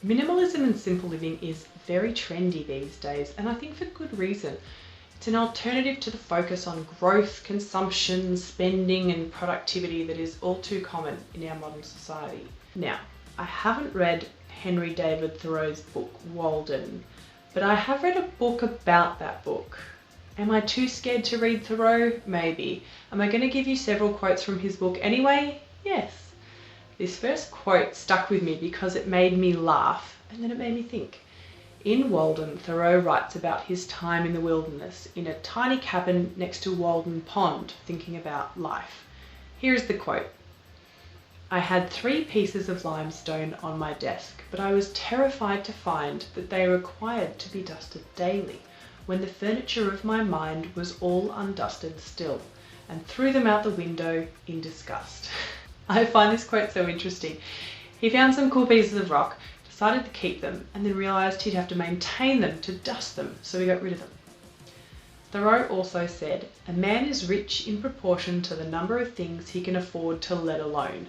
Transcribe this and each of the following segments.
Minimalism and simple living is very trendy these days, and I think for good reason. It's an alternative to the focus on growth, consumption, spending and productivity that is all too common in our modern society. Now, I haven't read Henry David Thoreau's book, Walden, but I have read a book about that book. Am I too scared to read Thoreau? Maybe. Am I going to give you several quotes from his book anyway? Yes. This first quote stuck with me because it made me laugh and then it made me think. In Walden, Thoreau writes about his time in the wilderness in a tiny cabin next to Walden Pond, thinking about life. Here is the quote. I had 3 pieces of limestone on my desk, but I was terrified to find that they required to be dusted daily, when the furniture of my mind was all undusted still, and threw them out the window in disgust. I find this quote so interesting. He found some cool pieces of rock, decided to keep them, and then realised he'd have to maintain them to dust them, so he got rid of them. Thoreau also said, a man is rich in proportion to the number of things he can afford to let alone.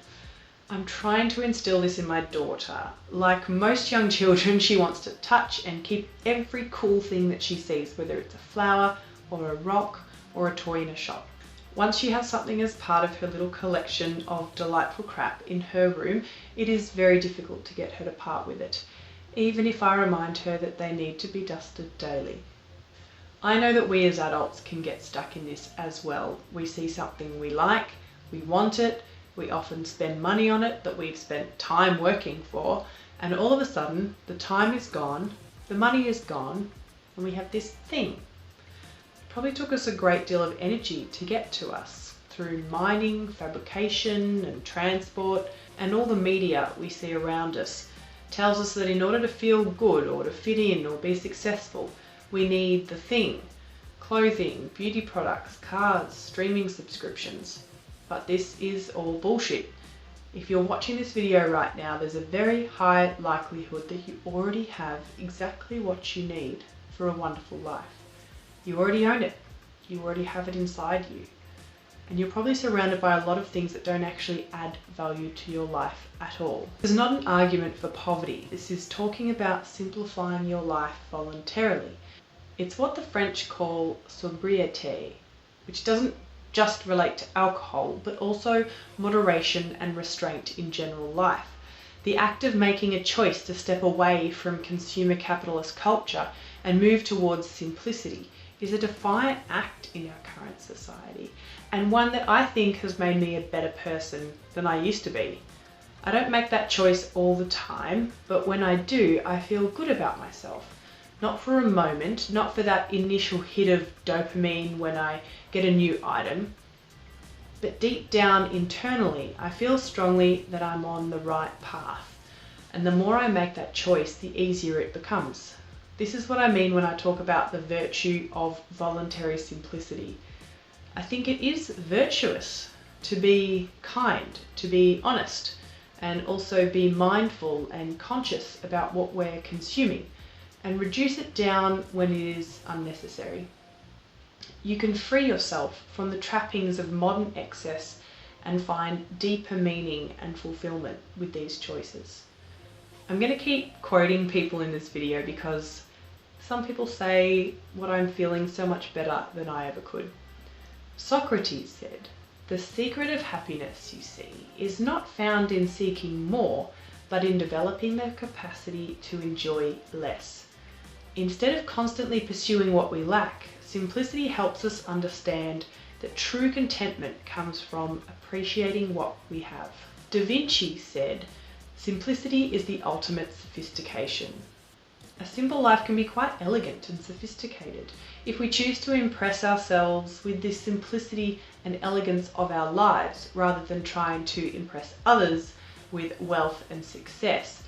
I'm trying to instill this in my daughter. Like most young children, she wants to touch and keep every cool thing that she sees, whether it's a flower or a rock or a toy in a shop. Once she has something as part of her little collection of delightful crap in her room, it is very difficult to get her to part with it, even if I remind her that they need to be dusted daily. I know that we as adults can get stuck in this as well. We see something we like, we want it, we often spend money on it that we've spent time working for, and all of a sudden the time is gone, the money is gone, and we have this thing. Probably took us a great deal of energy to get to us through mining, fabrication and transport, and all the media we see around us tells us that in order to feel good or to fit in or be successful, we need the thing: clothing, beauty products, cars, streaming subscriptions. But this is all bullshit. If you're watching this video right now, there's a very high likelihood that you already have exactly what you need for a wonderful life. You already own it. You already have it inside you. And you're probably surrounded by a lot of things that don't actually add value to your life at all. This is not an argument for poverty. This is talking about simplifying your life voluntarily. It's what the French call sobriété, which doesn't just relate to alcohol, but also moderation and restraint in general life. The act of making a choice to step away from consumer capitalist culture and move towards simplicity is a defiant act in our current society, and one that I think has made me a better person than I used to be. I don't make that choice all the time, but when I do, I feel good about myself. Not for a moment, not for that initial hit of dopamine when I get a new item, but deep down internally, I feel strongly that I'm on the right path. And the more I make that choice, the easier it becomes. This is what I mean when I talk about the virtue of voluntary simplicity. I think it is virtuous to be kind, to be honest, and also be mindful and conscious about what we're consuming, and reduce it down when it is unnecessary. You can free yourself from the trappings of modern excess and find deeper meaning and fulfillment with these choices. I'm going to keep quoting people in this video because some people say what I'm feeling so much better than I ever could. Socrates said, "The secret of happiness, you see, is not found in seeking more, but in developing the capacity to enjoy less." Instead of constantly pursuing what we lack, simplicity helps us understand that true contentment comes from appreciating what we have. Da Vinci said, "Simplicity is the ultimate sophistication." A simple life can be quite elegant and sophisticated if we choose to impress ourselves with this simplicity and elegance of our lives rather than trying to impress others with wealth and success.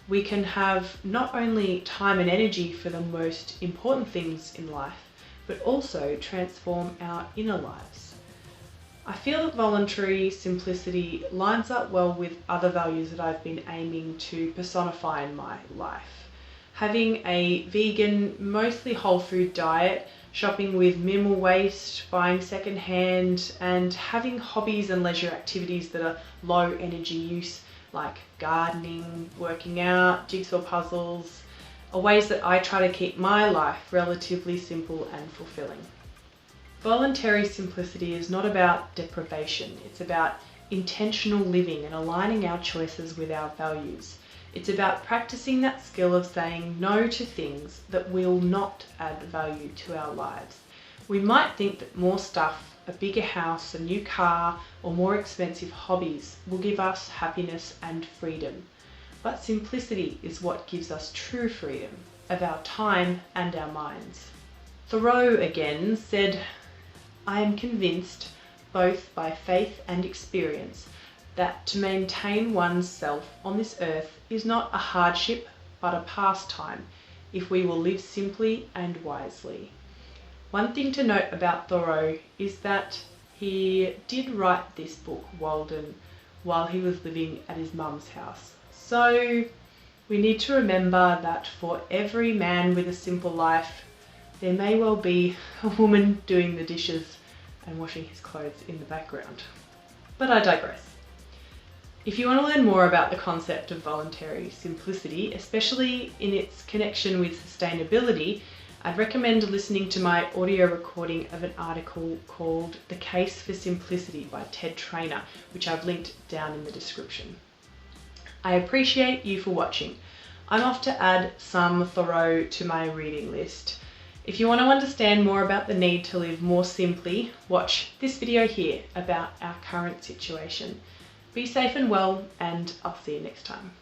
We can have not only time and energy for the most important things in life, but also transform our inner lives. I feel that voluntary simplicity lines up well with other values that I've been aiming to personify in my life. Having a vegan, mostly whole food diet, shopping with minimal waste, buying secondhand, and having hobbies and leisure activities that are low energy use like gardening, working out, jigsaw puzzles, are ways that I try to keep my life relatively simple and fulfilling. Voluntary simplicity is not about deprivation, it's about intentional living and aligning our choices with our values. It's about practicing that skill of saying no to things that will not add value to our lives. We might think that more stuff, a bigger house, a new car, or more expensive hobbies will give us happiness and freedom. But simplicity is what gives us true freedom of our time and our minds. Thoreau again said, "I am convinced, both by faith and experience, that to maintain one's self on this earth is not a hardship but a pastime, if we will live simply and wisely." One thing to note about Thoreau is that he did write this book, Walden, while he was living at his mum's house. So we need to remember that for every man with a simple life, there may well be a woman doing the dishes and washing his clothes in the background. But I digress. If you want to learn more about the concept of voluntary simplicity, especially in its connection with sustainability, I'd recommend listening to my audio recording of an article called "The Case for Simplicity" by Ted Trainer, which I've linked down in the description. I appreciate you for watching. I'm off to add some Thoreau to my reading list. If you want to understand more about the need to live more simply, watch this video here about our current situation. Be safe and well, and I'll see you next time.